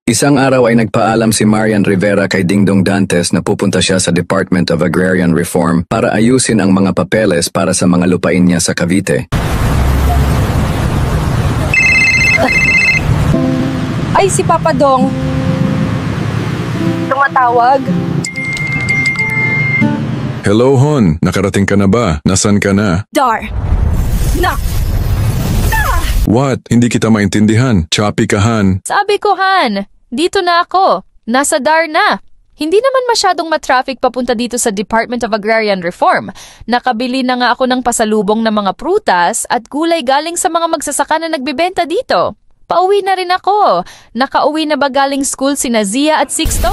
Isang araw ay nagpaalam si Marian Rivera kay Dingdong Dantes na pupunta siya sa Department of Agrarian Reform para ayusin ang mga papeles para sa mga lupain niya sa Cavite. Ay, si Papa Dong. Tumatawag. Hello, Hon. Nakarating ka na ba? Nasaan ka na? Dar. Na. What? Hindi kita maintindihan. Choppy ka, Han. Sabi ko, Han, dito na ako. Nasa Dar na. Hindi naman masyadong matraffic papunta dito sa Department of Agrarian Reform. Nakabili na nga ako ng pasalubong na mga prutas at gulay galing sa mga magsasaka na nagbebenta dito. Pauwi na rin ako. Nakauwi na ba galing school si Nazia at Sixto?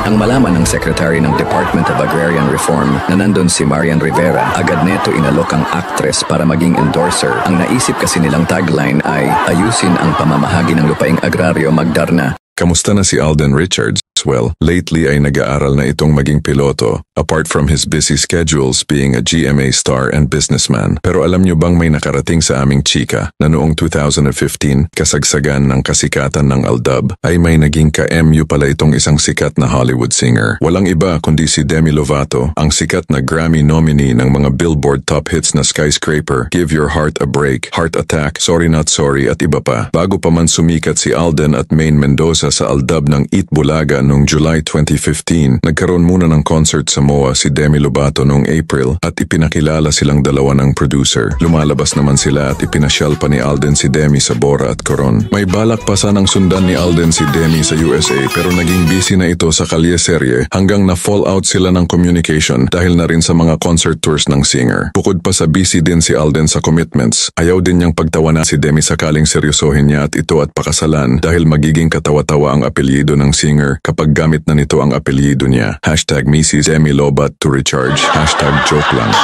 Ang malaman ng Secretary ng Department of Agrarian Reform na nandun si Marian Rivera, agad neto inalok ang actress para maging endorser. Ang naisip kasi nilang tagline ay ayusin ang pamamahagi ng lupaing agraryo magdarna. Kamusta na si Alden Richards? Well, lately ay nag-aaral na itong maging piloto, apart from his busy schedules being a GMA star and businessman. Pero alam niyo bang may nakarating sa aming chika na noong 2015, kasagsagan ng kasikatan ng Aldab, ay may naging ka-MU pala itong isang sikat na Hollywood singer. Walang iba kundi si Demi Lovato, ang sikat na Grammy nominee ng mga Billboard top hits na Skyscraper, Give Your Heart a Break, Heart Attack, Sorry Not Sorry at iba pa. Bago pa man sumikat si Alden at Maine Mendoza sa Aldab ng Eat Bulaga noong July 2015, nagkaroon muna ng concert sa MOA si Demi Lovato noong April at ipinakilala silang dalawa ng producer. Lumalabas naman sila at ipinasyal pa ni Alden si Demi sa Bora at Coron. May balak pa sanang sundan ni Alden si Demi sa USA pero naging busy na ito sa Kalye serye hanggang na-fall out sila ng communication dahil na rin sa mga concert tours ng singer. Bukod pa sa busy din si Alden sa commitments, ayaw din niyang pagtawanan si Demi sakaling seryosohin niya at ito at pakasalan dahil magiging katawa-tawa ang apelyido ng singer kapag gamit na nito ang apelyido niya. Hashtag Mrs. Demi Lobat to recharge. Hashtag joke lang.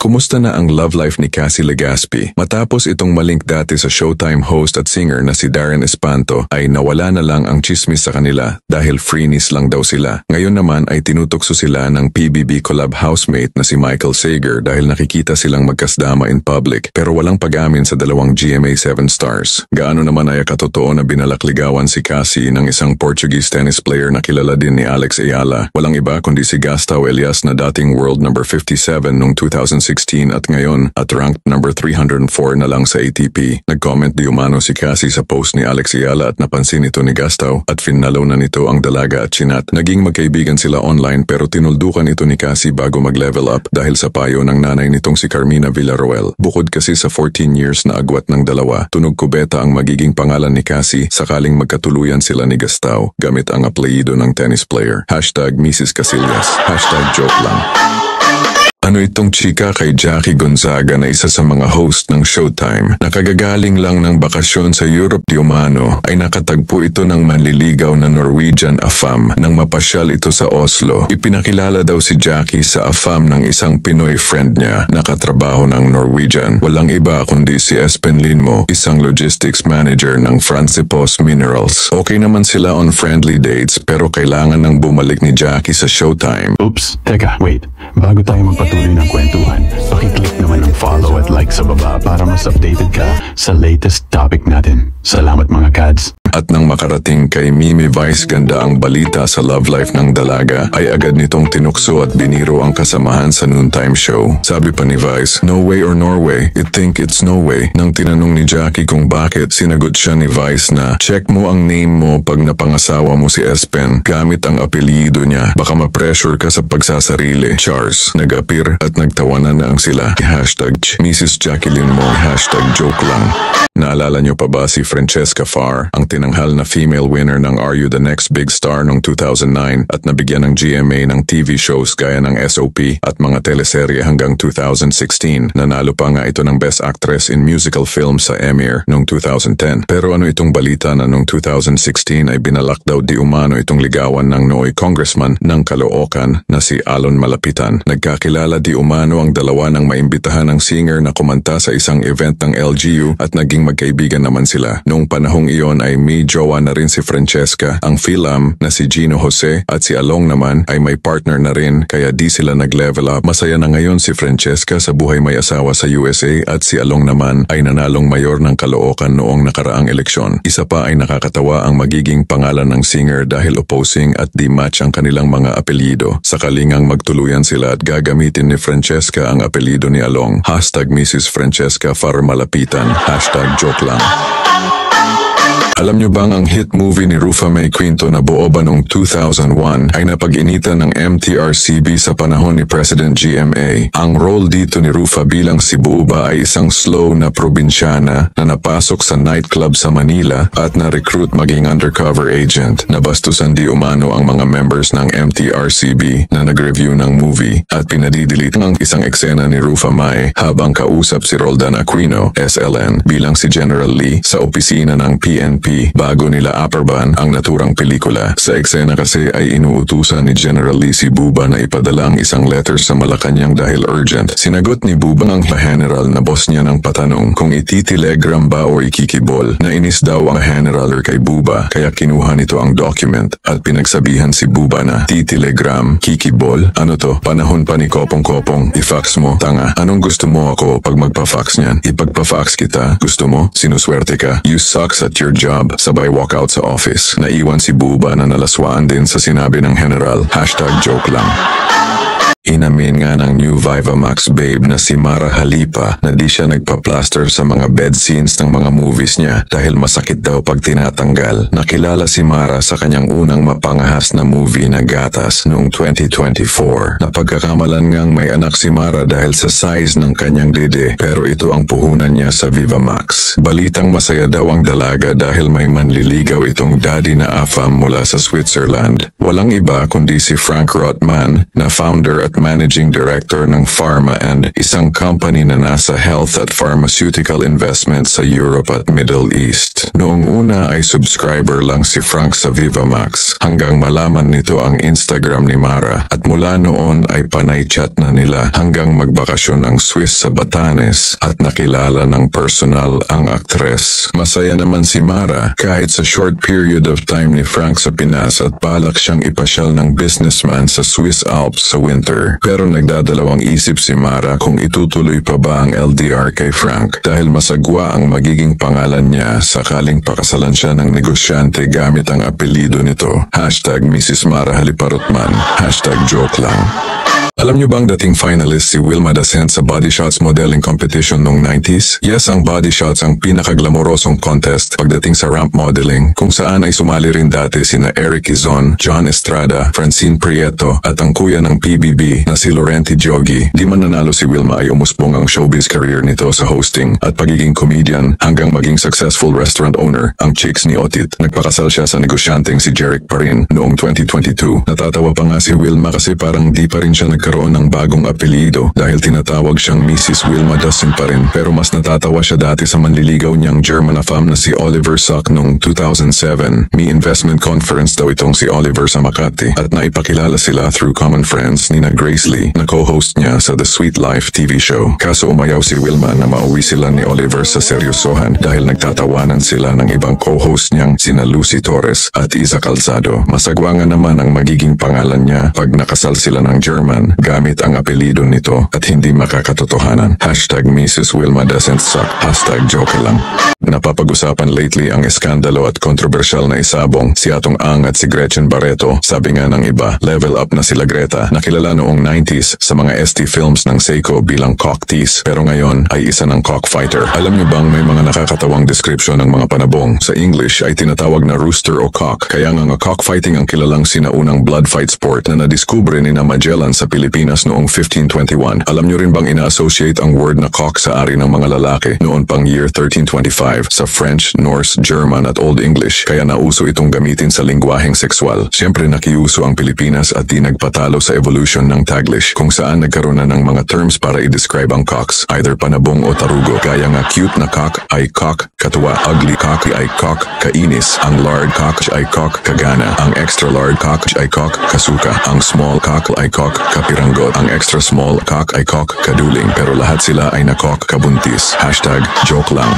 Kumusta na ang love life ni Cassie Legaspi? Matapos itong malink dati sa Showtime host at singer na si Darren Espanto ay nawala na lang ang chismis sa kanila dahil freeness lang daw sila. Ngayon naman ay tinutokso sila ng PBB collab housemate na si Michael Sager dahil nakikita silang magkasdama in public pero walang pag-amin sa dalawang GMA 7 stars. Gaano naman ay katotoo na binalakligawan si Cassie ng isang Portuguese tennis player na kilala din ni Alex Ayala. Walang iba kundi si Gastao Elias na dating world number 57 noong 2016 at ngayon at ranked number 304 na lang sa ATP. Nag-comment di umano si Cassie sa post ni Alex Ayala at napansin ito ni Gastao at finalaw na nito ang dalaga at chinat. Naging magkaibigan sila online pero tinuldukan ito ni Cassie bago mag-level up dahil sa payo ng nanay nitong si Carmina Villarroel. Bukod kasi sa 14 years na agwat ng dalawa, tunog kubeta ang magiging pangalan ni Cassie sakaling magkatuluyan sila ni Gastao gamit ang apelyido ng tennis player. Hashtag Mrs. Casillas. Hashtag joke lang. Ano itong chika kay Jackie Gonzaga na isa sa mga host ng Showtime? Nakagagaling lang ng bakasyon sa Europe di umano ay nakatagpo ito ng manliligaw na Norwegian AFAM nang mapasyal ito sa Oslo. Ipinakilala daw si Jackie sa AFAM ng isang Pinoy friend niya na katrabaho ng Norwegian. Walang iba kundi si Espen Linmo, isang logistics manager ng Francipos Minerals. Okay naman sila on friendly dates pero kailangan nang bumalik ni Jackie sa Showtime. Oops, teka, wait. Bago tayo magpatuloy ng kwentuhan, pakiclick naman ng follow at like sa baba para mas updated ka sa latest topic natin. Salamat mga kads. At nang makarating kay Mimi Vice Ganda ang balita sa love life ng dalaga, ay agad nitong tinukso at biniro ang kasamahan sa noontime show. Sabi pa ni Vice, no way or Norway, you think it's no way. Nang tinanong ni Jackie kung bakit, sinagot siya ni Vice na, check mo ang name mo pag napangasawa mo si Espen gamit ang apelyido niya. Baka ma-pressure ka sa pagsasarili. Charles, nag-appear at nagtawanan na ang sila. Hashtag Mrs. Jacqueline mo. Hashtag joke lang. Naalala niyo pa ba si Francesca Farr, ang tinanghal na female winner ng Are You the Next Big Star noong 2009 at nabigyan ng GMA ng TV shows gaya ng SOP at mga teleserye hanggang 2016. Nanalo pa nga ito ng Best Actress in Musical Film sa Emmy noong 2010. Pero ano itong balita na noong 2016 ay binalak daw di umano itong ligawan ng nooy congressman ng Caloocan na si Alon Malapitan. Nagkakilala di umano ang dalawa nang maimbitahan ng singer na kumanta sa isang event ng LGU at naging magkaibigan naman sila. Noong panahong iyon ay May jowa na rin si Francesca, ang Philam na si Gino Jose at si Along naman ay may partner na rin kaya di sila nag-level up. Masaya na ngayon si Francesca sa buhay may asawa sa USA at si Along naman ay nanalong mayor ng Caloocan noong nakaraang eleksyon. Isa pa ay nakakatawa ang magiging pangalan ng singer dahil opposing at di match ang kanilang mga apelyido. Sakalingang magtuluyan sila at gagamitin ni Francesca ang apelyido ni Along. #Mrs. Francesca para malapitan. #joke lang. Alam niyo bang ang hit movie ni Rufa May Quinto na buo ba noong 2001 ay napag-initan ng MTRCB sa panahon ni President GMA? Ang role dito ni Rufa bilang si Buuba ay isang slow na probinsyana na napasok sa nightclub sa Manila at na-recruit maging undercover agent. Nabastusan di umano ang mga members ng MTRCB na nag-review ng movie at pinadidelete ng isang eksena ni Rufa May habang kausap si Roldan Aquino, SLN, bilang si General Lee sa opisina ng PNP bago nila aproban ang naturang pelikula. Sa eksena kasi ay inuutusan ni General Lee si Buba na ipadala ang isang letter sa Malacanang dahil urgent. Sinagot ni Buba ang general na boss niya ng patanong kung ititelegram ba o ikikibol. Nainis daw ang general kay Buba kaya kinuha nito ang document at pinagsabihan si Buba na titelegram, kikibol? Ano to? Panahon pa ni Kopong-Kopong. I-fax mo. Tanga. Anong gusto mo ako pag magpa-fax niyan? Ipagpa-fax kita? Gusto mo? Sinuswerte ka? You sucks at your job. Sabay walkout sa office. Naiwan si Buba na nalaswaan din sa sinabi ng general. #joke lang. Inamin nga ng new Vivamax babe na si Mara Halipa na di siya nagpa-plaster sa mga bed scenes ng mga movies niya dahil masakit daw pag tinatanggal. Nakilala si Mara sa kanyang unang mapangahas na movie na Gatas noong 2024. Napagkakamalan ngang may anak si Mara dahil sa size ng kanyang dede pero ito ang puhunan niya sa Vivamax. Balitang masaya daw ang dalaga dahil may manliligaw itong daddy na afam mula sa Switzerland. Walang iba kundi si Frank Rotman na founder at Managing Director ng Pharma and isang company na nasa health at pharmaceutical investments sa Europe at Middle East. Noong una ay subscriber lang si Frank sa Vivamax hanggang malaman nito ang Instagram ni Mara at mula noon ay panay chat na nila hanggang magbakasyon ang Swiss sa Batanes at nakilala ng personal ang aktres. Masaya naman si Mara kahit sa short period of time ni Frank sa Pinas at balak siyang ipasyal ng businessman sa Swiss Alps sa winter. Pero nagdadalawang isip si Mara kung itutuloy pa ba ang LDR kay Frank dahil masagwa ang magiging pangalan niya sakaling pakasalan siya ng negosyante gamit ang apelido nito. #Mrs. Mara Haliparotman. #joke lang. Alam niyo bang dating finalist si Wilma Dasent sa Body Shots modeling competition noong 90s? Yes, ang Body Shots ang pinakaglamorosong contest pagdating sa ramp modeling kung saan ay sumali rin dati sina Eric Izon, John Estrada, Francine Prieto at ang kuya ng PBB na si Laurenti Jogi. Di man nanalo si Wilma ay umusbong ang showbiz career nito sa hosting at pagiging comedian hanggang maging successful restaurant owner ang chicks ni Otit. Nagpakasal siya sa negosyanteng si Jeric Parin noong 2022. Natatawa pa nga si Wilma kasi parang di pa rin siya nagkaroon ng bagong apelyido dahil tinatawag siyang Mrs. Wilma Dasent pa rin pero mas natatawa siya dati sa manliligaw niyang German afam na si Oliver Suck noong 2007. May investment conference daw itong si Oliver sa Makati at naipakilala sila through common friends ni na Grace Lee na co-host niya sa The Sweet Life TV show. Kaso umayaw si Wilma na mauwi sila ni Oliver sa seryosohan dahil nagtatawanan sila ng ibang co-host niyang sina Lucy Torres at Isa Calzado. Masagwa nga naman ang magiging pangalan niya pag nakasal sila ng German gamit ang apelido nito at hindi makakatotohanan. #Mrs. Wilma Dasent Suck. #joke lang. Napapag-usapan lately ang eskandalo at kontrobersyal na isabong si Atong Ang at si Gretchen Barreto. Sabi nga ng iba, level up na sila Greta na kilala noong 90s sa mga ST films ng Seiko bilang cocktease pero ngayon ay isa ng cockfighter. Alam niyo bang may mga nakakatawang description ng mga panabong? Sa English ay tinatawag na rooster o cock kaya nga cockfighting ang kilalang sinaunang blood fight sport na nadiskubre ni na Magellan sa Pilipinas noong 1521. Alam niyo rin bang ina-associate ang word na cock sa ari ng mga lalaki noon pang year 1325 sa French, Norse, German at Old English kaya nauso itong gamitin sa lingwaheng sexual. Siyempre nakiuso ang Pilipinas at di nagpatalo sa evolution ng Taglish kung saan nagkaroon na ng mga terms para i-describe ang cocks, either panabong o tarugo. Gaya nga cute na cock ay cock, katuwa, ugly cock ay cock, kainis, ang lard cock ay cock, kagana, ang extra lard cock ay cock, kasuka, ang small cock ay cock, kapiranggot, ang extra small cock ay cock, kaduling, pero lahat sila ay na cock kabuntis. #joke lang.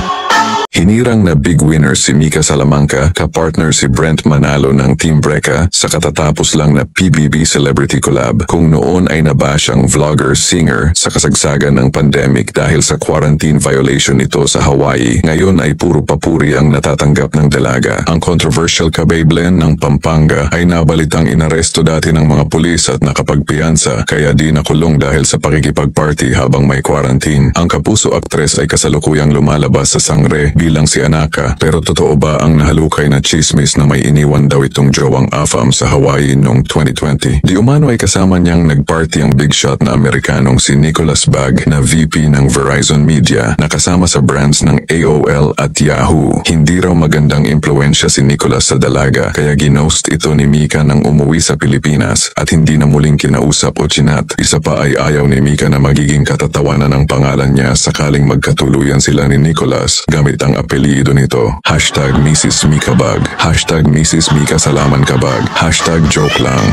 Hinirang na big winner si Mika Salamanca, kapartner si Brent Manalo ng Team Breca sa katatapos lang na PBB Celebrity Collab kung noon ay nabash ang vlogger-singer sa kasagsagan ng pandemic dahil sa quarantine violation nito sa Hawaii. Ngayon ay puro papuri ang natatanggap ng dalaga. Ang controversial kabablen ng Pampanga ay nabalitang inaresto dati ng mga pulis at nakapagpiyansa kaya di nakulong dahil sa pakikipag-party habang may quarantine. Ang kapuso aktres ay kasalukuyang lumalabas sa sangre bilang si Anaka, pero totoo ba ang nahalukay na chismis na may iniwan daw itong jowang AFAM sa Hawaii noong 2020? Di umano ay kasama niyang nagparty ang big shot na Amerikanong si Nicholas Bag na VP ng Verizon Media na kasama sa brands ng AOL at Yahoo. Hindi raw magandang impluensya si Nicholas sa dalaga kaya ginost ito ni Mika nang umuwi sa Pilipinas at hindi na muling kinausap o chinat. Isa pa ay ayaw ni Mika na magiging katatawanan ng pangalan niya sakaling magkatuluyan sila ni Nicholas gamit ang apelyido nito. Hashtag Mrs. Mika Bag. Hashtag Mrs. Mika Salaman Kabag. Hashtag joke lang.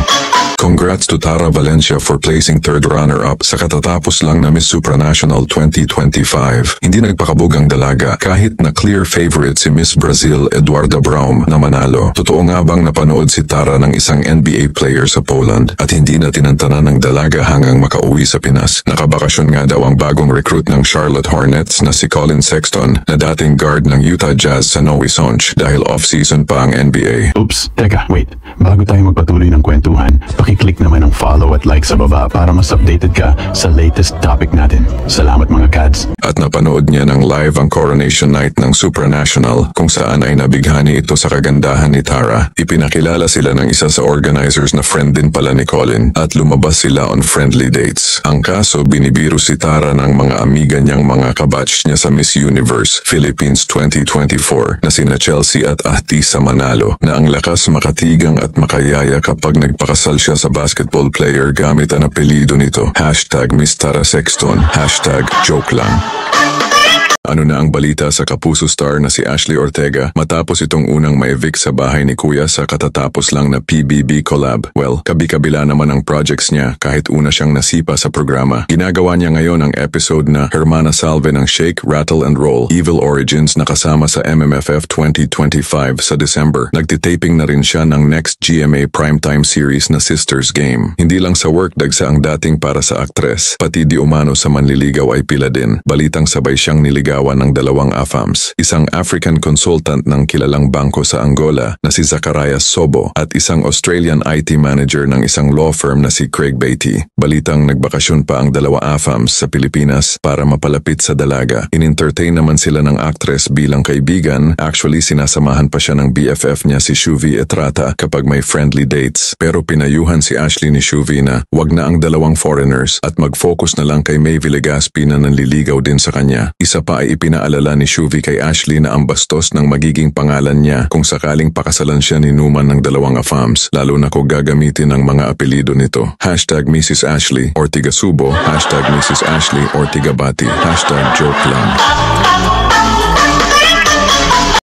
Congrats to Tara Valencia for placing third runner-up sa katatapos lang na Miss Supranational 2025. Hindi nagpakabog ang dalaga kahit na clear favorite si Miss Brazil Eduarda Braum na manalo. Totoo nga bang napanood si Tara ng isang NBA player sa Poland at hindi na tinantanan ng dalaga hanggang makauwi sa Pinas? Nakabakasyon nga daw ang bagong recruit ng Charlotte Hornets na si Colin Sexton na dating guard ng Utah Jazz sa Noe Sonch dahil off-season pa ang NBA. Oops, teka, wait. Bago tayo magpatuloy ng kwentuhan, pakiclick naman ang follow at like sa baba para mas updated ka sa latest topic natin. Salamat mga kads. At napanood niya ng live ang coronation night ng Supranational kung saan ay nabighani ito sa kagandahan ni Tara. Ipinakilala sila ng isa sa organizers na friend din pala ni Colin at lumabas sila on friendly dates. Ang kaso, binibiro si Tara ng mga amiga niyang mga kabatch niya sa Miss Universe Philippines 2024 na sina Chelsea at Ahtisa Manalo na ang lakas makatigang at makayaya kapag nagpakasal siya sa basketball player gamit ang apelyido nito. Hashtag Miss Tara Sexton. Hashtag joke lang. Ano na ang balita sa kapuso star na si Ashley Ortega matapos itong unang ma-evict sa bahay ni Kuya sa katatapos lang na PBB collab? Well, kabi-kabila naman ang projects niya kahit una siyang nasipa sa programa. Ginagawa niya ngayon ang episode na Hermana Salve ng Shake, Rattle and Roll, Evil Origins na kasama sa MMFF 2025 sa December. Nagtitaping na rin siya ng next GMA primetime series na Sisters Game. Hindi lang sa work dagsa ang dating para sa aktres, pati di umano sa manliligaw ay pila din. Balitang sabay siyang niligawan ng dalawang AFAMs, isang African consultant ng kilalang bangko sa Angola na si Zacharias Sobo at isang Australian IT manager ng isang law firm na si Craig Beatty. Balitang nagbakasyon pa ang dalawa AFAMs sa Pilipinas para mapalapit sa dalaga. In-entertain naman sila ng actress bilang kaibigan. Actually, sinasamahan pa siya ng BFF niya si Shuvi Etrata kapag may friendly dates. Pero pinayuhan si Ashley ni Shuvi na wag na ang dalawang foreigners at mag-focus na lang kay Maeve Legaspi na nanliligaw din sa kanya. Isa pa ay ipinaalala ni Shuvi kay Ashley na ang bastos ng magiging pangalan niya kung sakaling pakasalan siya ni Numan ng dalawang AFAMs, lalo na kung gagamitin ng mga apelido nito. Hashtag Mrs. Ashley or Tigasubo, hashtag Mrs. Ashley or Tigabati, hashtag joke lang.